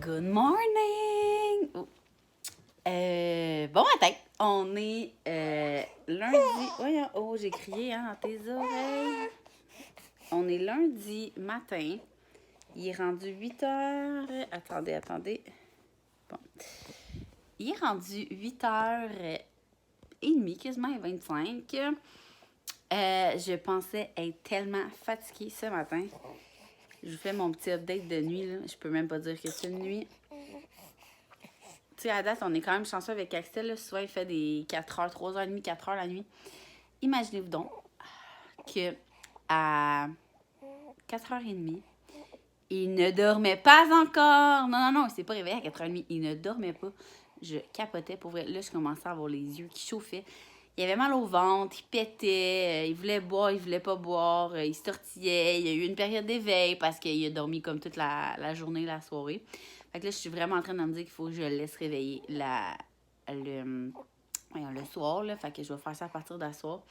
Good morning! Bon matin! On est lundi. Voyons, oh, j'ai crié dans tes oreilles. On est lundi matin. Il est rendu 8 heures. Attendez. Bon. Il est rendu 8h30, quasiment 25. Je pensais être tellement fatiguée ce matin. Je vous fais mon petit update de nuit, là. Je peux même pas dire que c'est une nuit. Tu sais, à date, on est quand même chanceux avec Axel, là. Souvent, il fait des 4h, 3h30, 4h la nuit. Imaginez-vous donc que à 4h30, il ne dormait pas encore. Non, il s'est pas réveillé à 4h30. Il ne dormait pas. Je capotais pour vrai. Là, je commençais à avoir les yeux qui chauffaient. Il avait mal au ventre, il pétait, il voulait boire, il voulait pas boire, il se tortillait. Il y a eu une période d'éveil parce qu'il a dormi comme toute la journée, la soirée. Fait que là, je suis vraiment en train de me dire qu'il faut que je le laisse réveiller le soir, là. Fait que je vais faire ça à partir de soir.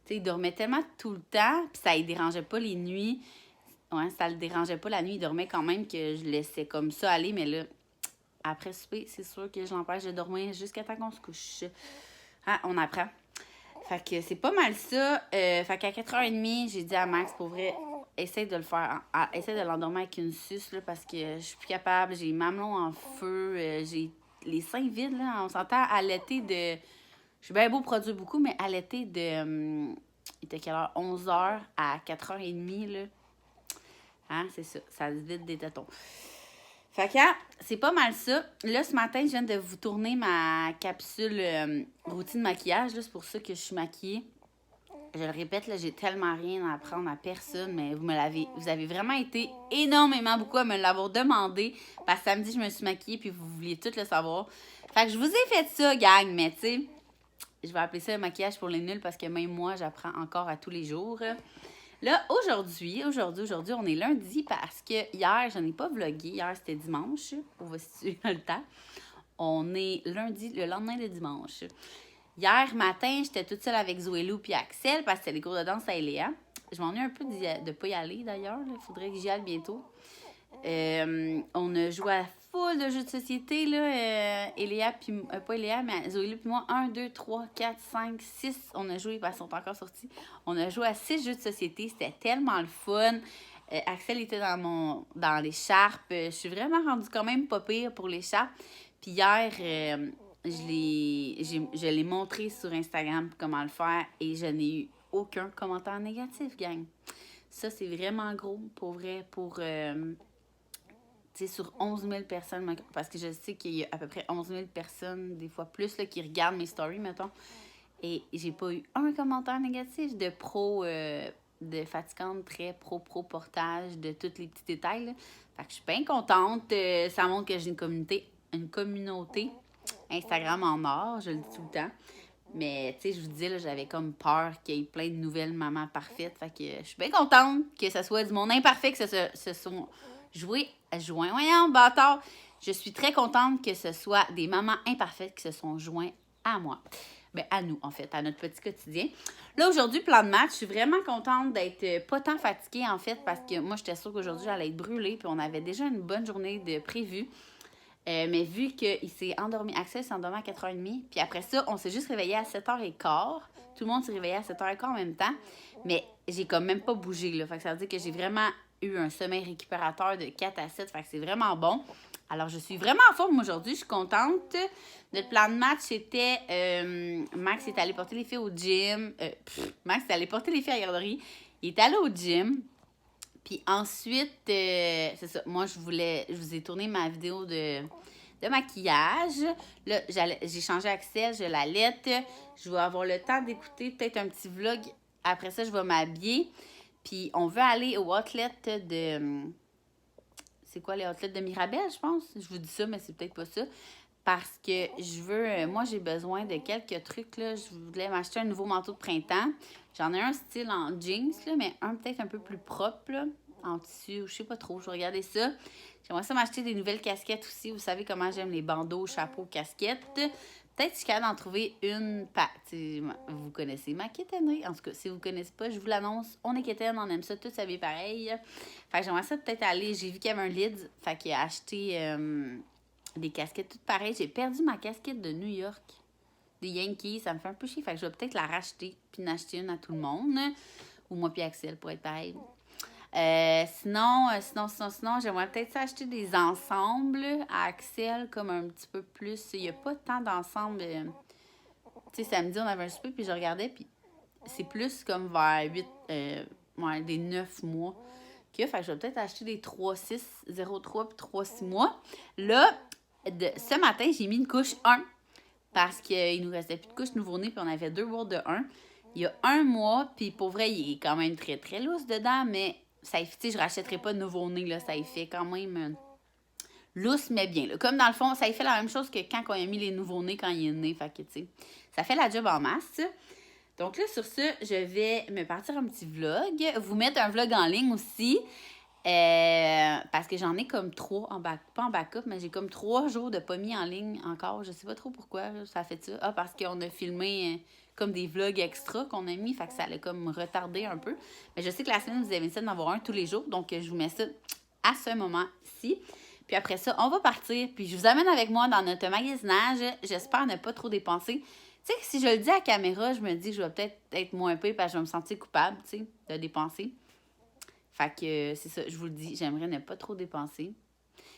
Tu sais, il dormait tellement tout le temps, puis ça ne dérangeait pas les nuits. Ouais, ça le dérangeait pas la nuit, il dormait quand même que je laissais comme ça aller, mais là, après souper, c'est sûr que je l'empêche de dormir jusqu'à temps qu'on se couche. Ah, on apprend. Fait que c'est pas mal ça. Fait qu'à 4h30, j'ai dit à Max, pour vrai, essaye de le faire. Essaye de l'endormir avec une suce, là, parce que je suis plus capable. J'ai les mamelons en feu. J'ai les seins vides, là. On s'entend allaiter de... Je suis bien beau produire beaucoup, mais allaiter de... il était quelle heure? 11h à 4h30, là. Hein, c'est ça. Ça se vide des tétons. Fait que c'est pas mal ça. Là, ce matin, je viens de vous tourner ma capsule routine maquillage. Là, c'est pour ça que je suis maquillée. Je le répète, là, j'ai tellement rien à apprendre à personne, mais vous avez vraiment été énormément beaucoup à me l'avoir demandé. Parce que samedi, je me suis maquillée, puis vous vouliez tout le savoir. Fait que je vous ai fait ça, gang, mais tu sais, je vais appeler ça un maquillage pour les nuls parce que même moi, j'apprends encore à tous les jours. Là, aujourd'hui, on est lundi parce que hier, je n'ai pas vlogué. Hier, c'était dimanche. On va situer le temps. On est lundi, le lendemain de dimanche. Hier matin, j'étais toute seule avec Zoélou puis Axel parce que c'était les cours de danse à Eléa. Je m'ennuie un peu de ne pas y aller d'ailleurs. Il faudrait que j'y aille bientôt. On a joué à full de jeux de société, là. Eléa, puis pas Eléa, mais Zoélou puis moi, 1, 2, 3, 4, 5, 6. On a joué, parce qu'ils sont encore sortis. On a joué à 6 jeux de société. C'était tellement le fun. Axel était dans l'écharpe. Je suis vraiment rendue quand même pas pire pour l'écharpe. Puis hier, je l'ai montré sur Instagram comment le faire et je n'ai eu aucun commentaire négatif, gang. Ça, c'est vraiment gros, pour vrai, pour... tu sais, sur 11 000 personnes, parce que je sais qu'il y a à peu près 11 000 personnes, des fois plus, là, qui regardent mes stories, mettons. Et j'ai pas eu un commentaire négatif de de fatigante, très pro-portage, de tous les petits détails, là. Fait que je suis bien contente. Ça montre que j'ai une communauté Instagram en or, je le dis tout le temps. Mais, tu sais, je vous dis, là, j'avais comme peur qu'il y ait plein de nouvelles mamans parfaites. Fait que je suis bien contente que ce soit du monde imparfait, que ce sont voyons, bâtard. Je suis très contente que ce soit des mamans imparfaites qui se sont joints à moi. Ben, à nous, en fait, à notre petit quotidien. Là, aujourd'hui, plan de match, je suis vraiment contente d'être pas tant fatiguée, en fait, parce que moi, j'étais sûre qu'aujourd'hui, j'allais être brûlée, puis on avait déjà une bonne journée de prévue. Mais vu qu'il s'est endormi, Axel s'est endormi à 4h30, puis après ça, on s'est juste réveillé à 7h15. Tout le monde s'est réveillé à 7h15 en même temps, mais j'ai comme même pas bougé, là. Fait que ça veut dire que j'ai vraiment eu un sommeil récupérateur de 4 à 7, fait que c'est vraiment bon. Alors, je suis vraiment en forme aujourd'hui, je suis contente. Notre plan de match, c'était Max est allé porter les filles au gym. Max est allé porter les filles à la garderie. Il est allé au gym. Puis ensuite, c'est ça, moi, je vous ai tourné ma vidéo de maquillage. Là, j'ai changé Axel, je l'allaite. Je vais avoir le temps d'écouter peut-être un petit vlog. Après ça, je vais m'habiller. Puis on veut aller au outlet de... C'est quoi les outlets de Mirabel, je pense? Je vous dis ça, mais c'est peut-être pas ça. Parce que je veux... moi, j'ai besoin de quelques trucs, là. Je voulais m'acheter un nouveau manteau de printemps. J'en ai un style en jeans, là, mais un peut-être un peu plus propre, là, en tissu, ou je sais pas trop. Je vais regarder ça. J'aimerais ça m'acheter des nouvelles casquettes aussi. Vous savez comment j'aime les bandeaux, chapeaux, casquettes. Peut-être que je suis capable d'en trouver une. Vous connaissez ma quétainerie. En tout cas, si vous ne connaissez pas, je vous l'annonce. On est quétaine, on aime ça, tout s'habille pareil. Fait que j'aimerais ça peut-être aller. J'ai vu qu'il y avait un Lids. Fait qu'il a acheté des casquettes toutes pareilles. J'ai perdu ma casquette de New York. Des Yankees. Ça me fait un peu chier. Fait que je vais peut-être la racheter. Puis en acheter une à tout le monde. Ou moi puis Axel pour être pareil. Sinon, j'aimerais peut-être acheter des ensembles à Axel, comme un petit peu plus. Il n'y a pas tant d'ensembles. Tu sais, samedi, on avait un souper, puis je regardais, puis c'est plus comme vers 8, des 9 mois. Fait que je vais peut-être acheter des 3-6, 0-3 puis 3-6 mois. Là, ce matin, j'ai mis une couche 1 parce qu'il nous restait plus de couches nouveau-nés, puis on avait 2 bourdes de 1. Il y a 1 mois, puis pour vrai, il est quand même très, très lousse dedans, mais ça, je rachèterai pas de nouveau-né, là, ça y fait quand même lousse, mais bien. Là. Comme dans le fond, ça y fait la même chose que quand on a mis les nouveau-nés quand il est né. Fait que, tu sais, ça fait la job en masse. Donc là, sur ce, je vais me partir un petit vlog. Vous mettre un vlog en ligne aussi. Parce que j'en ai comme 3, pas en backup, mais j'ai comme 3 jours de pas mis en ligne encore. Je sais pas trop pourquoi ça a fait ça. Ah, parce qu'on a filmé comme des vlogs extra qu'on a mis, fait que ça allait comme retarder un peu. Mais je sais que la semaine, vous avez essayé d'en avoir un tous les jours, donc je vous mets ça à ce moment-ci. Puis après ça, on va partir, puis je vous amène avec moi dans notre magasinage. J'espère ne pas trop dépenser. Tu sais, si je le dis à la caméra, je me dis que je vais peut-être être moins payée parce que je vais me sentir coupable, tu sais, de dépenser. Fait que c'est ça, je vous le dis, j'aimerais ne pas trop dépenser.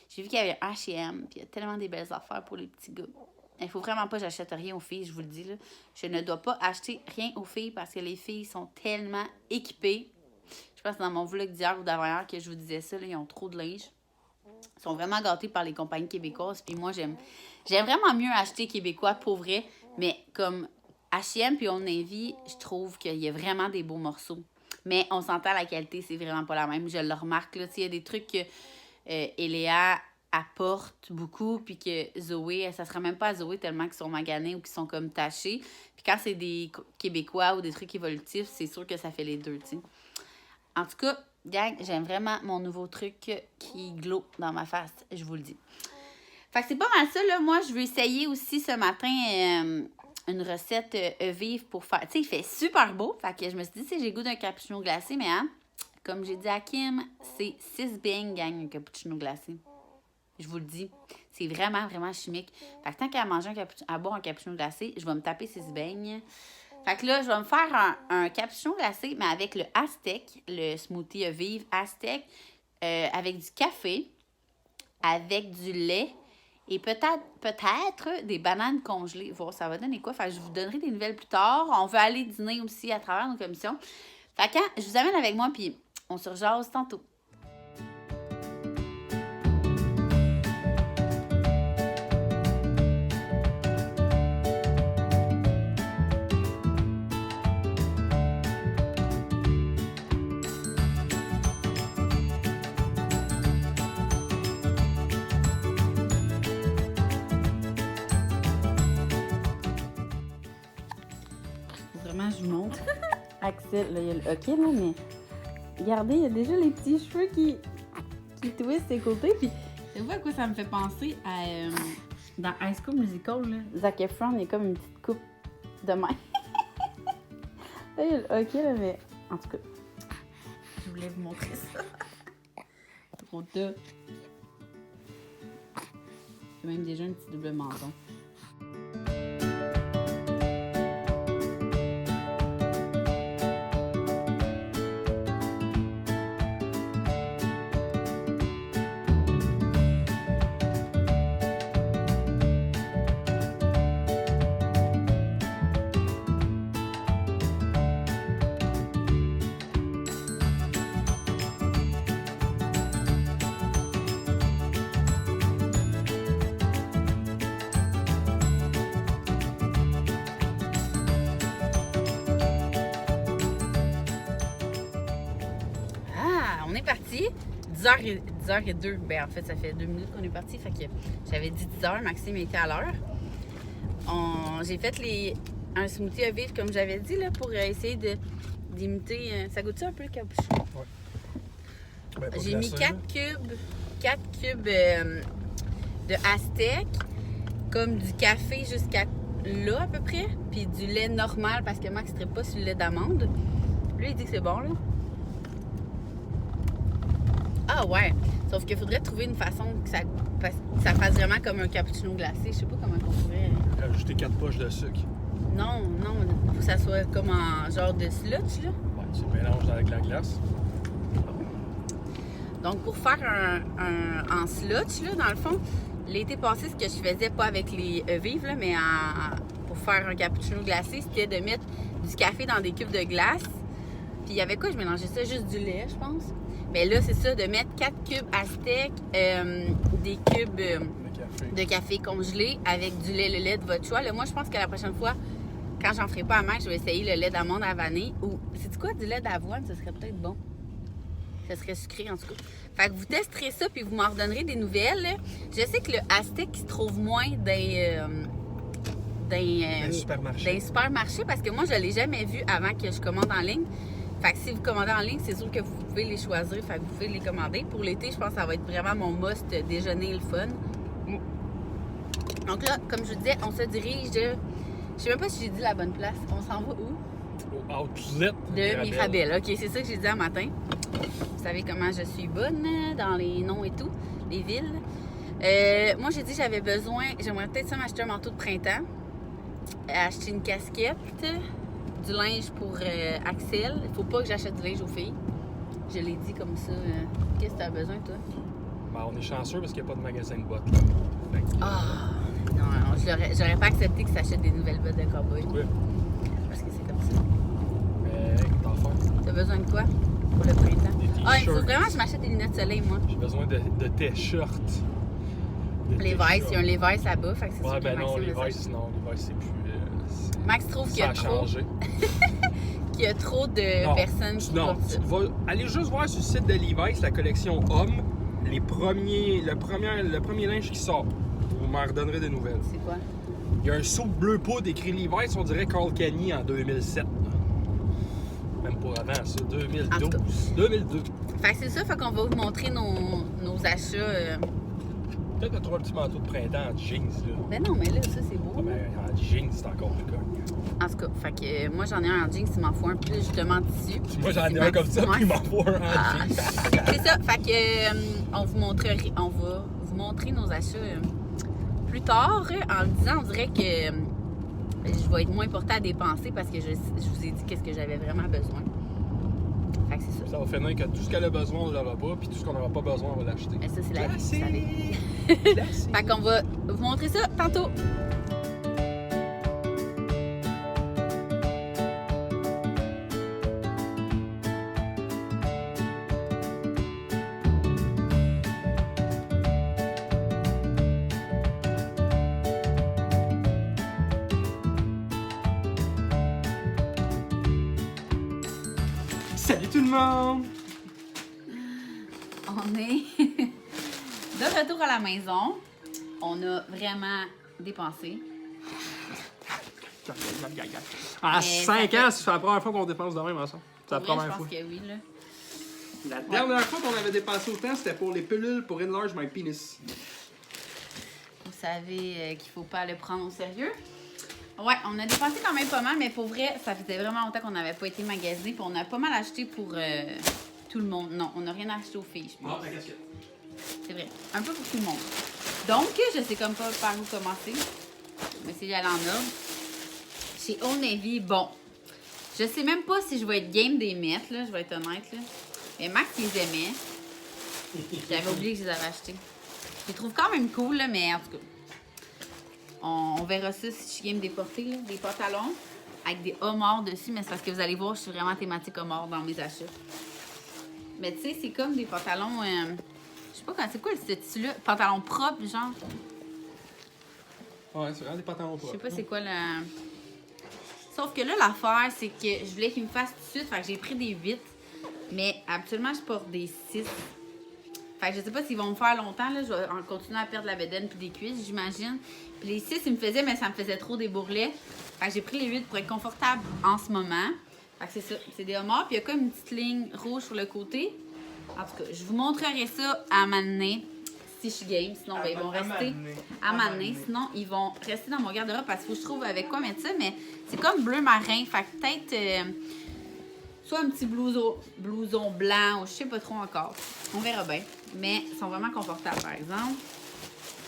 J'ai vu qu'il y avait un H&M, puis il y a tellement des belles affaires pour les petits gars. Il faut vraiment pas que j'achète rien aux filles, je vous le dis. Là. Je ne dois pas acheter rien aux filles parce que les filles sont tellement équipées. Je pense que dans mon vlog d'hier ou d'avant-hier que je vous disais ça, là, ils ont trop de linge. Ils sont vraiment gâtés par les compagnies québécoises. Puis moi, j'aime vraiment mieux acheter québécois pour vrai. Mais comme H&M puis Old Navy, je trouve qu'il y a vraiment des beaux morceaux. Mais on s'entend, la qualité, c'est vraiment pas la même. Je le remarque, là. Il y a des trucs que Eléa apporte beaucoup, puis que Zoé, ça sera même pas à Zoé tellement qu'ils sont maganés ou qu'ils sont comme tachés. Puis quand c'est des Québécois ou des trucs évolutifs, c'est sûr que ça fait les deux, tu sais. En tout cas, gang, j'aime vraiment mon nouveau truc qui glow dans ma face, je vous le dis. Fait que c'est pas mal ça, là. Moi, je veux essayer aussi ce matin une recette vive pour faire... Tu sais, il fait super beau. Fait que je me suis dit, j'ai le goût d'un cappuccino glacé, mais hein, comme j'ai dit à Kim, c'est 6 beignes, gang, un cappuccino glacé. Je vous le dis, c'est vraiment, vraiment chimique. Fait que tant qu'à manger à boire un cappuccino glacé, je vais me taper 6 beignes. Fait que là, je vais me faire un cappuccino glacé, mais avec le Aztec, le smoothie vive Aztec, avec du café, avec du lait et peut-être des bananes congelées. Voir, ça va donner quoi? Fait que je vous donnerai des nouvelles plus tard. On veut aller dîner aussi à travers nos commissions. Fait que je vous amène avec moi, puis on se rejase tantôt. Vraiment, je vous montre. Axel, là, il y a le hockey, là, mais regardez, il y a déjà les petits cheveux qui twistent ses côtés. Puis, vous voyez à quoi ça me fait penser à dans High School Musical, là. Zac Efron, il y a comme une petite coupe de main. Là, il y a le hockey, là, mais en tout cas, je voulais vous montrer ça. Trop tôt. J'ai même déjà un petit double menton. On est parti, 10h02. Ben, en fait, ça fait 2 minutes qu'on est parti. Fait que j'avais dit 10h, Maxime était à l'heure. J'ai fait un smoothie à vivre, comme j'avais dit, là, pour essayer d'imiter. Ça goûte ça un peu le capuchon? Oui. Ben, j'ai mis 4 cubes de Aztec, comme du café jusqu'à là à peu près, puis du lait normal parce que Max ne serait pas sur le lait d'amande. Lui, il dit que c'est bon, là. Ah ouais, sauf qu'il faudrait trouver une façon que ça fasse vraiment comme un cappuccino glacé. Je sais pas comment on pourrait... Ajouter 4 poches de sucre. Non, faut que ça soit comme en genre de sludge, là. Ouais, tu le mélanges avec la glace. Donc, pour faire un en sludge, là, dans le fond, l'été passé, ce que je faisais, pas avec les vives, là, mais pour faire un cappuccino glacé, c'était de mettre du café dans des cubes de glace. Puis il y avait quoi? Je mélangeais ça, juste du lait, je pense. Mais là, c'est ça, de mettre 4 cubes Aztec, des cubes de café congelé avec du lait, le lait de votre choix. Là, moi, je pense que la prochaine fois, quand j'en ferai pas à Max, je vais essayer le lait d'amande à vanille. Ou, c'est quoi, du lait d'avoine? Ça serait peut-être bon. Ça serait sucré, en tout cas. Fait que vous testerez ça, puis vous m'en redonnerez des nouvelles. Là. Je sais que le Aztec se trouve moins dans les supermarchés, parce que moi, je ne l'ai jamais vu avant que je commande en ligne. Fait que si vous commandez en ligne, c'est sûr que vous pouvez les choisir. Fait que vous pouvez les commander. Pour l'été, je pense que ça va être vraiment mon must déjeuner le fun. Donc là, comme je vous disais, on se dirige de... Je sais même pas si j'ai dit la bonne place. On s'en va où? Au outlet de Mirabel. OK, c'est ça que j'ai dit un matin. Vous savez comment je suis bonne dans les noms et tout, les villes. Moi, j'ai dit que j'avais besoin... J'aimerais peut-être ça m'acheter un manteau de printemps. Acheter une casquette. Du linge pour Axel. Il faut pas que j'achète du linge aux filles. Je l'ai dit comme ça. Qu'est-ce que tu as besoin, toi? Ben, on est chanceux parce qu'il n'y a pas de magasin de bottes. Ah! Non, j'aurais pas accepté que ça achète des nouvelles bottes de cowboy. Oui. Parce que c'est comme ça. Mais qu'est-ce que t'en fais? T'as besoin de quoi pour le printemps? Des Ah, il faut t-shirts. vraiment que je m'achète des lunettes de soleil, moi. J'ai besoin de t-shirts. Levi's, il y a un Levi's là-bas. Fait que c'est Ouais, sûr ben que non, Maxime le Levi's, sait. non. Levi's, c'est plus... Max trouve qu'il y ça a a trop, changé. qu'il y a trop de Non, personnes qui non, portent ça. tu vas aller juste voir sur le site de Levi's la collection homme, le premier linge qui sort. Vous m'en redonnerez des nouvelles. C'est quoi? Il y a un saut bleu poudre écrit Levi's, on dirait Carl Kenny en 2007. Même pas avant ça, En tout 2012. cas. 2002. Fait que c'est ça, fait qu'on va vous montrer nos achats. Peut-être que tu trouves un petit manteau de printemps en jeans. Là. Ben non, mais là, ça, c'est beau. Ah, ben, en jeans, c'est encore plus cool. En tout cas, fait que moi, j'en ai un en jeans, il m'en faut un plus justement tissu. Moi, j'en ai un comme ça, puis il m'en faut un en Ah. jeans. C'est ça, fait que on va vous montrer nos achats plus tard en le disant, on dirait que je vais être moins portée à dépenser parce que je vous ai dit qu'est-ce que j'avais vraiment besoin. Fait que c'est ça. Ça va finir que tout ce qu'elle a besoin, on l'aura pas, puis tout ce qu'on n'aura pas besoin, on va l'acheter. Mais ça, c'est la vie, vous savez. Classique! Classique! Fait qu'on va vous montrer ça tantôt. Salut tout le monde! On est de retour à la maison. On a vraiment dépensé. À Mais 5 ça ans, c'est la première fois qu'on dépense de même ensemble. C'est la Pour vrai, première je fois. pense que oui, là. La dernière fois qu'on avait dépensé autant, c'était pour les pilules pour Enlarge My Penis. Vous savez qu'il faut pas le prendre au sérieux. Ouais, on a dépensé quand même pas mal, mais pour vrai, ça faisait vraiment longtemps qu'on n'avait pas été magasiné. Puis on a pas mal acheté pour tout le monde. Non, on n'a rien acheté aux filles, je pense. Ah, la casquette. C'est vrai. Un peu pour tout le monde. Donc, je sais comme pas par où commencer. Mais c'est aller en ordre. Chez Old Navy, bon. Je sais même pas si je vais être game des mettre, là. Je vais être honnête, là. Mais Max, il les aimait. J'avais oublié que je les avais achetés. Je les trouve quand même cool, là, mais en tout cas. On verra ça si je suis game des portées, là. Des pantalons avec des homards dessus. Mais c'est parce que vous allez voir, je suis vraiment thématique homard dans mes achats. Mais tu sais, c'est comme des pantalons... je sais pas quand c'est quoi ce tissu-là. Pantalon propre, genre. Ouais, c'est vraiment des pantalons Je sais propres. pas c'est quoi le... Sauf que là, l'affaire, c'est que je voulais qu'ils me fassent tout de suite. Fait que j'ai pris des 8. Mais habituellement, je porte des 6. Fait que je sais pas s'ils vont me faire longtemps. Là. Je vais en continuer à perdre la bedaine puis des cuisses, j'imagine. Puis les 6, ils me faisaient, mais ça me faisait trop des bourrelets. Fait que j'ai pris les 8 pour être confortable en ce moment. Fait que c'est ça. C'est des homards. Puis il y a comme une petite ligne rouge sur le côté. En tout cas, je vous montrerai ça à m'amener. si je suis game. Sinon, ben, ils vont rester à m'amener. Sinon, ils vont rester dans mon garde-robe parce qu'il faut que je trouve avec quoi mettre ça. Mais c'est comme bleu marin. Fait que peut-être soit un petit blouson blanc ou je sais pas trop encore. On verra bien. Mais ils sont vraiment confortables, par exemple.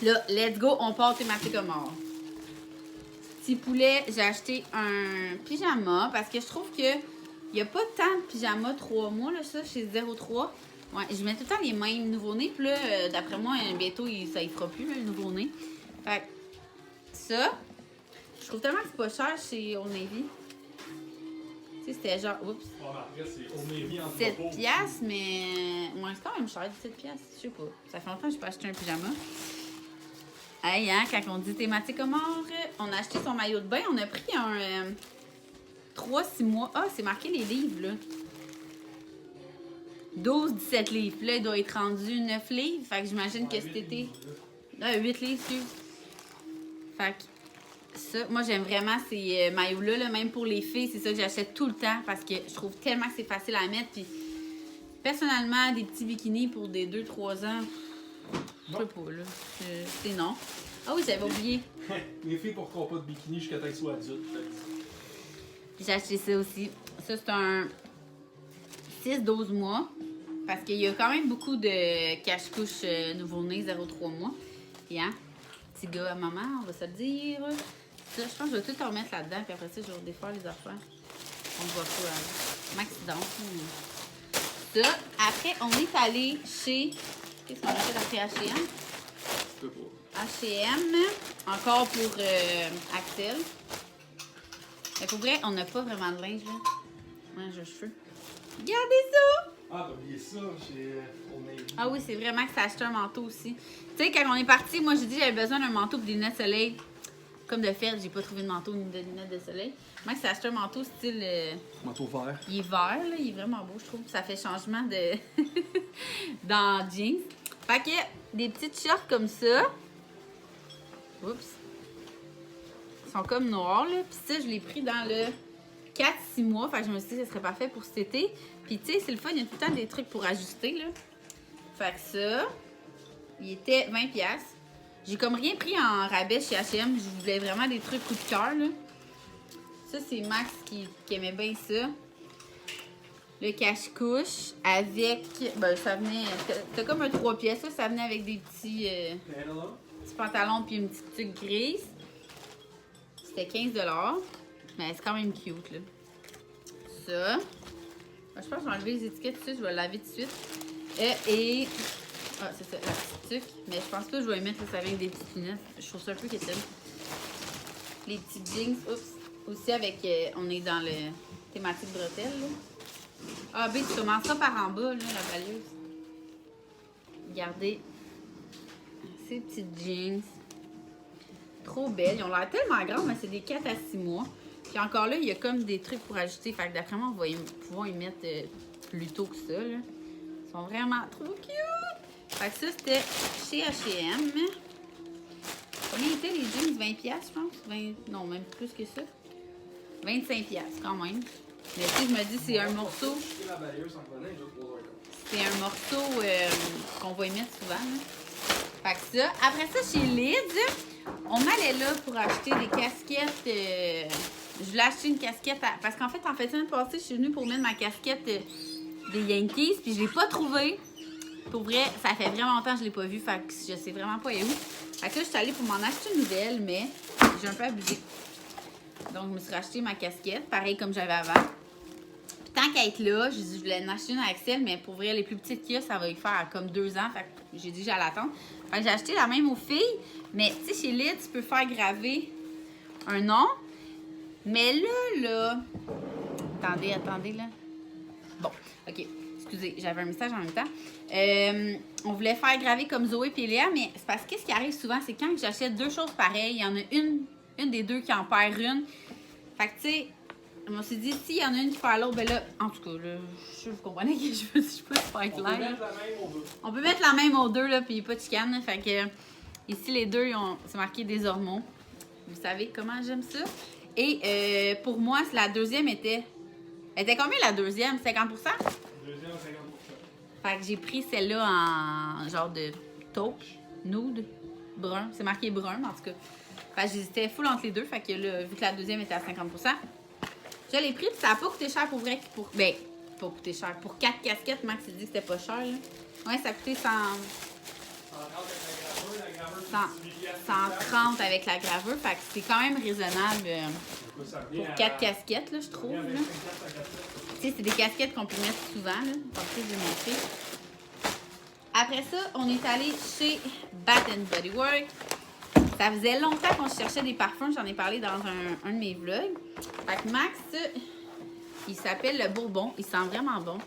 Là, let's go, on part thématique homard. Petit poulet, j'ai acheté un pyjama parce que je trouve que il n'y a pas tant de pyjamas 3 mois, là, ça, chez 03. Ouais, je mets tout le temps les mêmes nouveau-nés. Puis là, d'après moi, bientôt, ça y fera plus, là, le nouveau-né. Fait que ça, je trouve tellement que c'est pas cher chez Old Navy. Tu sais, c'était genre, oups, Après, c'est Old Navy en 7 piastres, mais ouais, c'est quand même cher, 7 piastres, je sais pas. Ça fait longtemps que je n'ai pas acheté un pyjama. Hey, hein, quand on dit thématique homard, on a acheté son maillot de bain, on a pris un 3-6 mois. Ah, c'est marqué les livres, là. 12-17 livres. Puis là, il doit être rendu 9 livres. Fait que j'imagine que cet été... 8 livres, excuse. Fait que ça, moi, j'aime vraiment ces maillots-là, là, même pour les filles. C'est ça que j'achète tout le temps parce que je trouve tellement que c'est facile à mettre. Puis, personnellement, des petits bikinis pour des 2-3 ans, je sais pas, là. C'est non. Ah oui, j'avais oublié. Les filles porteront pas de bikini jusqu'à temps qu'elles soient adultes. J'ai acheté ça aussi. Ça, c'est un 6-12 mois. Parce qu'il y a quand même beaucoup de cache-couches nouveau-nés 0-3 mois. Puis, hein, petit gars à maman, on va se le dire. Ça, je pense que je vais tout remettre là-dedans. Puis après ça, je vais défaire les affaires. On voit pas. Maxidence. Ça. Après, on est allé chez... Qu'est-ce qu'on a fait après H&M? Je peux pas. H&M. Encore pour Axel. Mais pour vrai, on n'a pas vraiment de linge, là. Linge de cheveux. Regardez ça! Ah, t'as oublié ça chez Old Navy. Ah oui, c'est vraiment que ça a acheté un manteau aussi. Tu sais, quand on est parti, moi, j'ai dit que j'avais besoin d'un manteau et des lunettes de soleil. Comme de fait, j'ai pas trouvé de manteau ni de lunettes de soleil. Moi, ça a acheté un manteau style... Manteau vert. Il est vert, là. Il est vraiment beau, je trouve. Ça fait changement de... dans jeans. Fait que des petites shorts comme ça. Oups. Ils sont comme noirs, là. Puis ça, je l'ai pris dans le 4-6 mois. Fait que je me suis dit que ce serait parfait pour cet été. Puis tu sais, c'est le fun, il y a tout le temps des trucs pour ajuster, là. Fait que ça, il était 20$. J'ai comme rien pris en rabais chez H&M. Je voulais vraiment des trucs coup de cœur, là. Ça, c'est Max qui aimait bien ça. Le cache-couche avec... Ben, ça venait... C'était comme un 3 pièces, ça. Ça venait avec des petits pantalons puis une petite tuque grise. C'était 15$. Mais c'est quand même cute, là. Ça. Je pense que je vais enlever les étiquettes dessus. Je vais le laver tout de suite. Ah, c'est ça, la petite tuque. Mais je pense pas que je vais mettre ça avec des petites lunettes. Je trouve ça un peu quétaine. Les petites jeans. Oups. Aussi avec... on est dans le thématique bretelle, là. Ah, ben, tu commences ça par en bas, là, la balieuse. Regardez. Ces petites jeans. Trop belles. Ils ont l'air tellement grandes, mais c'est des 4 à 6 mois. Puis encore là, il y a comme des trucs pour ajouter. Fait que d'après moi, on va pouvoir y mettre plus tôt que ça, là. Ils sont vraiment trop cute. Fait que ça, c'était chez H&M. Combien étaient les jeans? 20$, je pense? 20... Non, même plus que ça. 25$ quand même. Mais tu sais, je me dis, c'est un morceau. C'est un morceau qu'on va y mettre souvent, là. Fait que ça. Après ça, chez Lids, on allait là pour acheter des casquettes. Je voulais acheter une casquette. Parce qu'en fait, la semaine passée, je suis venue pour mettre ma casquette des Yankees. Puis je l'ai pas trouvée. Pour vrai, ça fait vraiment longtemps que je l'ai pas vue. Fait que je sais vraiment pas où. Fait que là, je suis allée pour m'en acheter une nouvelle, mais j'ai un peu abusé. Donc, je me suis racheté ma casquette, pareil comme j'avais avant. Puis tant qu'à être là, je voulais en acheter une à Axel, mais pour vrai, les plus petites qu'il y a, ça va y faire comme 2 ans. Fait que j'ai dit j'allais attendre. Fait que j'ai acheté la même aux filles. Mais tu sais, chez Lid, tu peux faire graver un nom. Mais là... Attendez, là. Bon, OK. Excusez, j'avais un message en même temps. On voulait faire graver comme Zoé et Léa, mais c'est parce que ce qui arrive souvent, c'est quand j'achète 2 choses pareilles, il y en a une des 2 qui en perd une. Fait que, tu sais, on me suis dit, s'il y en a une qui perd l'autre, ben là, en tout cas, là, je vous comprenez que je peux faire clair. On peut mettre la même aux 2, là, puis pas de chicane. Là, fait que, ici, les 2, c'est marqué des hormones. Vous savez comment j'aime ça. Et pour moi, la deuxième était... Elle était combien la deuxième? 50%? Deuxième, 50%. Fait que j'ai pris celle-là en genre de taupe. nude, brun. C'est marqué brun, mais en tout cas. Fait que j'hésitais full entre les deux. Fait que là, vu que la deuxième était à 50%, je l'ai pris. Puis ça n'a pas coûté cher pour vrai. Ben, pas coûté cher. Pour 4 casquettes, Max il dit que c'était pas cher. Là. Ouais, ça a coûté 130 avec la gravure. Fait que c'est quand même raisonnable pour 4 casquettes, là, je trouve. Là. Tu sais, c'est des casquettes qu'on peut mettre souvent. Là. Comme ça, je vais montrer. Après ça, on est allé chez Bath & Body Works. Ça faisait longtemps qu'on cherchait des parfums. J'en ai parlé dans un de mes vlogs. Fait que Max, il s'appelle le Bourbon. Il sent vraiment bon.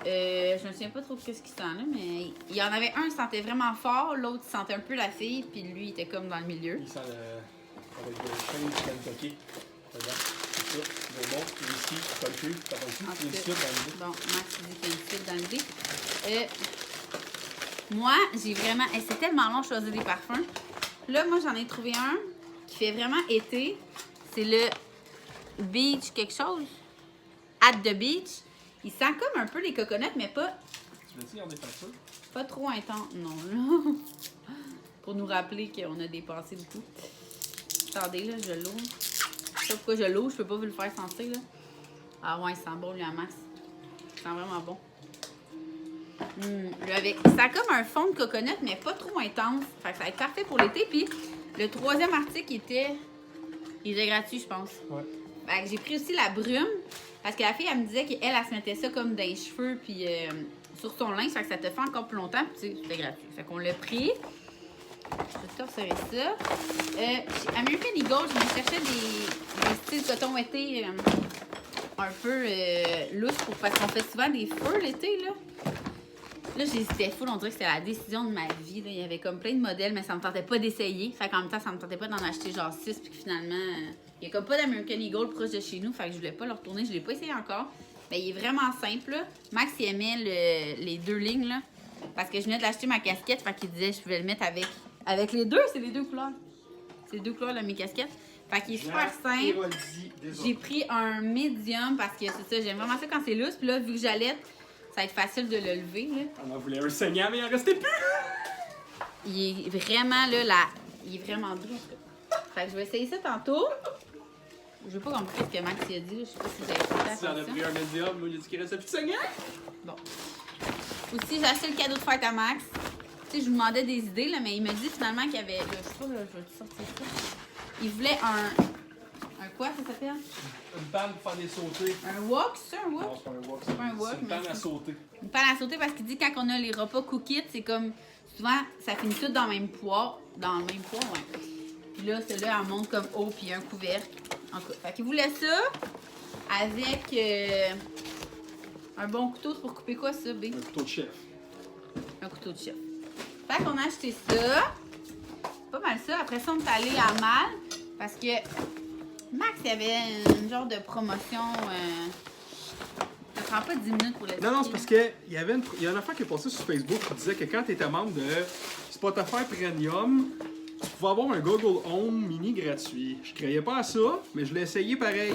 Je me souviens pas trop de ce qu'il sent là, mais il y en avait un qui sentait vraiment fort. L'autre sentait un peu la fille. Puis lui, il était comme dans le milieu. Il sent avec le chêne du Kentucky. Regarde, c'est ça. Bourbon, whisky, country, t'as pas dessus. Il y a une suite dans le bon, Max dit qu'il y a une suite dans le dé. Moi, j'ai vraiment... c'est tellement long de choisir des parfums. Là, moi, j'en ai trouvé un qui fait vraiment été. C'est le Beach quelque chose. At the Beach. Il sent comme un peu les coconuts, mais pas... Tu veux-tu garder ça? Pas trop intense. Non, là. Pour nous rappeler qu'on a dépensé beaucoup. Attendez, là, je l'ouvre. Je sais pas pourquoi je l'ouvre. Je peux pas vous le faire sentir, là. Ah ouais, il sent bon, lui, à max. Il sent vraiment bon. Ça a comme un fond de coconut, mais pas trop intense. Fait que ça va être parfait pour l'été. Puis le troisième article il était gratuit, je pense. Ouais. Fait que j'ai pris aussi la brume. Parce que la fille, elle me disait qu'elle se mettait ça comme dans les cheveux, puis sur son linge. Fait que ça te fait encore plus longtemps. Puis tu sais, c'était gratuit. Fait qu'on l'a pris. Je vais te resserrer ça. Chez American Eagle, je me cherchais des styles coton été un peu loose parce qu'on fait souvent des feux l'été, là. Là, j'hésitais full, on dirait que c'était la décision de ma vie. Là. Il y avait comme plein de modèles, mais ça me tentait pas d'essayer. Fait qu'en même temps, ça me tentait pas d'en acheter genre 6, puis que finalement, il y a comme pas d'American Eagle proche de chez nous. Fait que je voulais pas le retourner, je l'ai pas essayé encore. Mais il est vraiment simple, là. Max, il aimait les deux lignes, là. Parce que je venais d'acheter ma casquette, fait qu'il disait que je pouvais le mettre avec les deux. C'est les deux couleurs. C'est les deux couleurs de mes casquettes. Fait qu'il est super simple. J'ai pris un medium parce que c'est ça, j'aime vraiment ça quand c'est lousse. Puis là, vu que j'allais, ça va être facile de le lever, là. On en voulait un saignant, mais il en restait plus! Il est vraiment, là, il est vraiment doux. Fait que je vais essayer ça tantôt. Je veux pas compliquer ce que Max a dit, là. Je sais pas si vous avez fait attention. Si j'en ai pris un médium, il a dit qu'il restait plus de saignant! Bon. Aussi, j'ai acheté le cadeau de fête à Max. Tu sais, je lui demandais des idées, là, mais il m'a dit finalement qu'il y avait... Là, je sais pas, là, je vais te sortir ça. Il voulait un quoi, ça s'appelle? Une panne pour faire des sautés. Un wok, c'est ça, un wok? Non, c'est pas un wok. C'est pas un wok, c'est une panne à sauter. Une panne à sauter parce qu'il dit quand on a les repas cook-it, c'est comme... Souvent, ça finit tout dans le même poids. Dans le même poids, ouais. Puis là, celui-là, elle monte comme haut, puis un couvercle. En tout cas, fait qu'il voulait ça avec un bon couteau. C'est pour couper quoi, ça, B? Un couteau de chef. Un couteau de chef. Fait qu'on a acheté ça. Pas mal ça. Après ça, on est allé à Mal parce que Max, il y avait une genre de promotion. Ça prend pas 10 minutes pour le Non, c'est parce qu'il y a une affaire qui est passée sur Facebook qui disait que quand tu étais membre de Spotify Premium, tu pouvais avoir un Google Home mini gratuit. Je croyais pas à ça, mais je l'ai essayé pareil.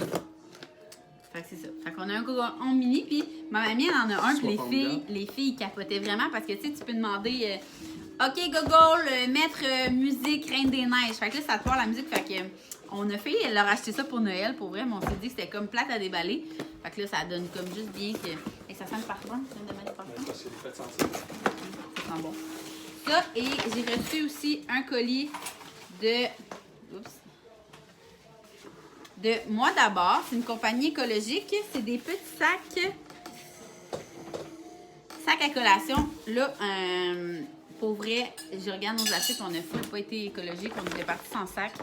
Fait que c'est ça. Fait qu'on a un Google Home mini, puis ma mamie, elle en a un, puis les filles capotaient vraiment parce que tu sais, tu peux demander OK, Google, mettre musique Reine des Neiges. Fait que là, ça te parle la musique. Fait que on a fait leur acheter ça pour Noël, pour vrai, mais on s'est dit que c'était comme plate à déballer. Fait que là, ça donne comme juste bien que. Et ça sent le parfum. Tu viens de mettre le parfum? Parce que c'est fait sentir. Ça sent bon. Ça, et j'ai reçu aussi un colis de. Oups. De Moi d'abord. C'est une compagnie écologique. C'est des petits sacs. Sacs à collation. Là, pour vrai, je regarde nos assiettes, on n'a pas été écologique, on était partis sans sac.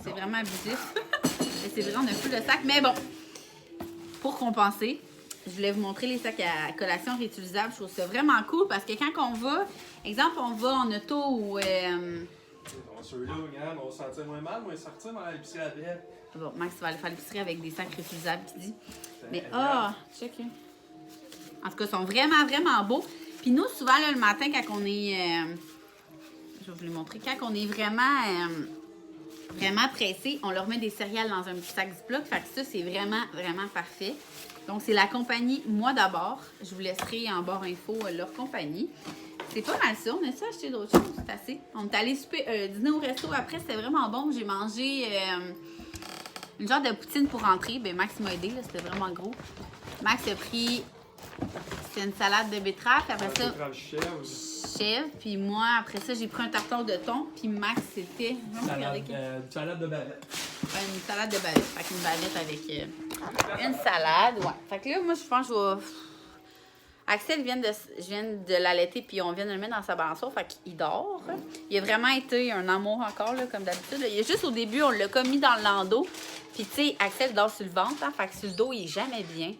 C'est vraiment abusif. C'est vrai, on a plus de sac. Mais bon, pour compenser, je voulais vous montrer les sacs à collation réutilisables. Je trouve ça vraiment cool parce que quand on va, exemple, on va en auto ou... Ceux-là, regarde, on se sentait moins mal, mais sortir dans l'épicerie avec. Bon, Max va aller faire l'épicerie avec des sacs réutilisables, qui dit. Mais check. En tout cas, ils sont vraiment, vraiment beaux. Puis nous, souvent, là, le matin, quand on est... je vais vous les montrer. Quand on est vraiment, vraiment pressé, on leur met des céréales dans un petit sac Ziploc. Fait que ça, c'est vraiment, vraiment parfait. Donc, c'est la compagnie Moi d'abord. Je vous laisserai en barre info leur compagnie. C'est pas mal ça. On a-tu acheté d'autres choses? C'est assez. On est allé dîner au resto après. C'était vraiment bon. J'ai mangé une genre de poutine pour rentrer. Ben Max m'a aidé. C'était vraiment gros. Max a pris... C'était une salade de betterave. Puis après ça... Chèvre. Puis moi, après ça, j'ai pris un tartare de thon. Puis Max, c'était... Salade de bavette. Une salade de bavette. Fait qu'une bavette avec une salade. Ouais. Fait que là, moi, je pense que je vais... Axel je viens de l'allaiter puis on vient de le mettre dans sa balançoire, fait qu'il dort. Il a vraiment été un amour encore, là, comme d'habitude. Il y a juste au début, on l'a comme mis dans le landau. Puis tu sais, Axel dort sur le ventre, hein, fait que sur le dos, il est jamais bien.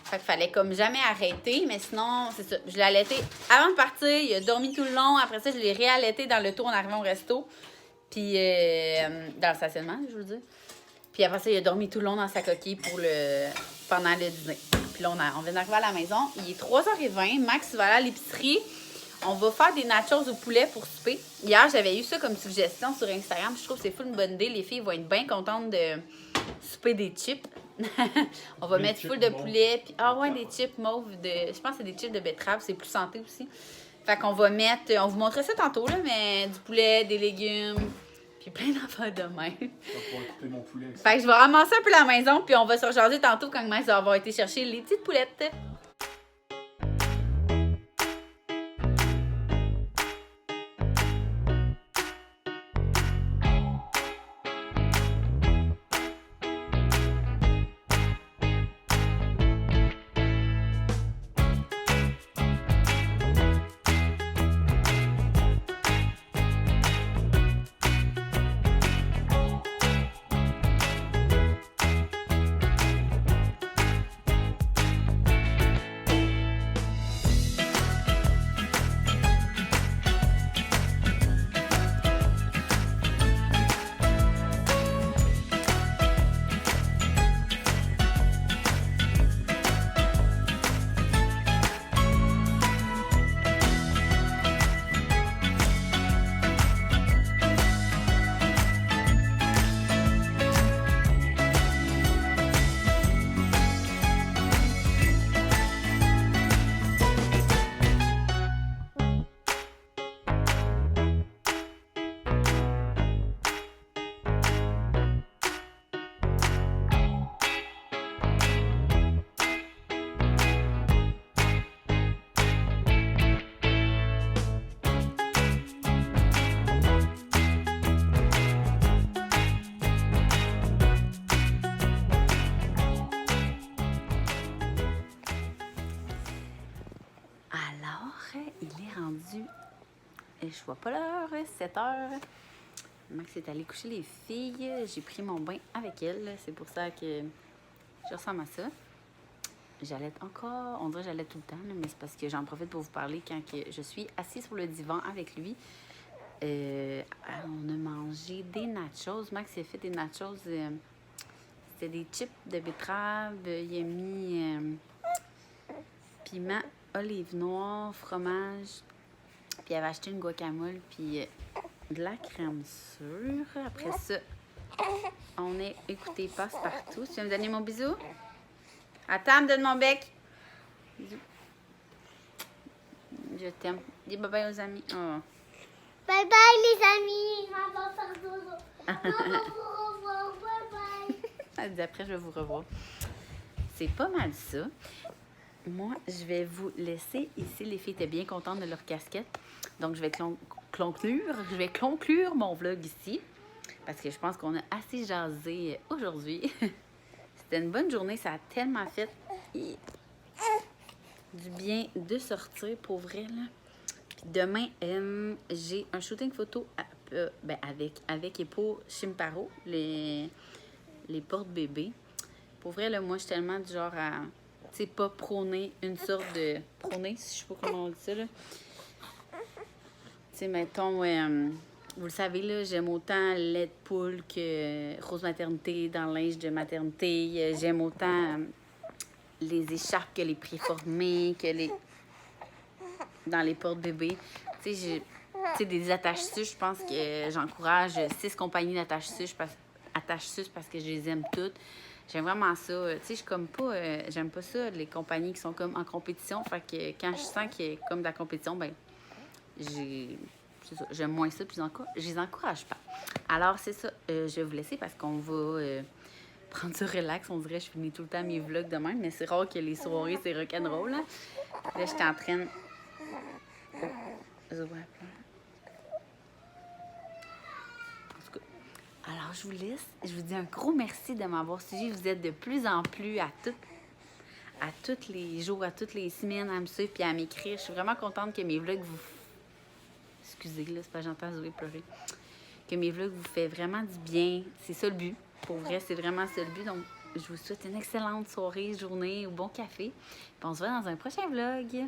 Fait qu'il fallait comme jamais arrêter, mais sinon, c'est ça. Je l'ai allaité avant de partir, il a dormi tout le long. Après ça, je l'ai réallaité dans le tour en arrivant au resto. Puis dans le stationnement, je veux dire. Puis après ça, il a dormi tout le long dans sa coquille pendant le dîner. Puis là, on vient d'arriver à la maison. Il est 3h20. Max va aller à l'épicerie. On va faire des nachos au poulet pour souper. Hier, j'avais eu ça comme suggestion sur Instagram. Je trouve que c'est full une bonne idée. Les filles vont être bien contentes de souper des chips. On va mettre full de poulet. Puis, des chips mauves. Je pense que c'est des chips de betterave. C'est plus santé aussi. Fait qu'on va mettre... On vous montrer ça tantôt, là, mais du poulet, des légumes... Puis plein d'affaires de même. Je vais pouvoir couper mon poulet. Fait que je vais ramasser un peu la maison, puis on va se rejaser tantôt quand Max va avoir été chercher les petites poulettes. Je vois pas l'heure, 7h. Max est allé coucher les filles. J'ai pris mon bain avec elle. C'est pour ça que je ressemble à ça. J'allais encore, on dirait que j'allais tout le temps, là, mais c'est parce que j'en profite pour vous parler quand que je suis assise sur le divan avec lui. On a mangé des nachos. Max a fait des nachos. C'était des chips de betterave. Il a mis piment, olive noire, fromage. Puis il avait acheté une guacamole, puis de la crème sûre. Après ça, on a écouté Passe-Partout. Tu viens me donner mon bisou? Attends, me donne mon bec. Bisous. Je t'aime. Dis bye-bye aux amis. Oh. Bye bye les amis. Maman va faire dodo. Maman vous revoir. Bye bye. Elle dit après, je vais vous revoir. C'est pas mal ça. Moi, je vais vous laisser ici. Les filles étaient bien contentes de leur casquette. Donc, je vais conclure mon vlog ici. Parce que je pense qu'on a assez jasé aujourd'hui. C'était une bonne journée. Ça a tellement fait du bien de sortir, pour vrai, là. Puis demain, j'ai un shooting photo avec et pour Chimparo, les porte-bébés. Pour vrai, là, moi, je suis tellement du genre à... Tu sais, pas prôner une sorte de... Prôner, je sais pas comment on dit ça, là. Tu sais, mettons, vous le savez, là, j'aime autant lait de poule que rose maternité dans le linge de maternité. J'aime autant les écharpes que les préformés, que les... dans les porte-bébés. Tu sais, des attaches-suches, je pense que j'encourage 6 compagnies d'attaches-suches parce que je les aime toutes. J'aime vraiment ça. Tu sais, je suis comme pas... j'aime pas ça, les compagnies qui sont comme en compétition. Fait que quand je sens qu'il y a comme de la compétition, ben c'est ça, j'aime moins ça, puis je les encourage pas. Alors, c'est ça. Je vais vous laisser parce qu'on va prendre ça relax. On dirait que je finis tout le temps mes vlogs de même, mais c'est rare que les soirées, c'est rock'n'roll. Là, je suis en train de... Alors, je vous laisse. Je vous dis un gros merci de m'avoir suivi. Vous êtes de plus en plus à tous les jours, à toutes les semaines à me suivre puis à m'écrire. Je suis vraiment contente que mes vlogs vous... Excusez, là, c'est pas j'entends Zoé pleurer. Que mes vlogs vous fait vraiment du bien. C'est ça le but. Pour vrai, c'est vraiment ça le but. Donc, je vous souhaite une excellente soirée, journée ou bon café. Puis on se voit dans un prochain vlog.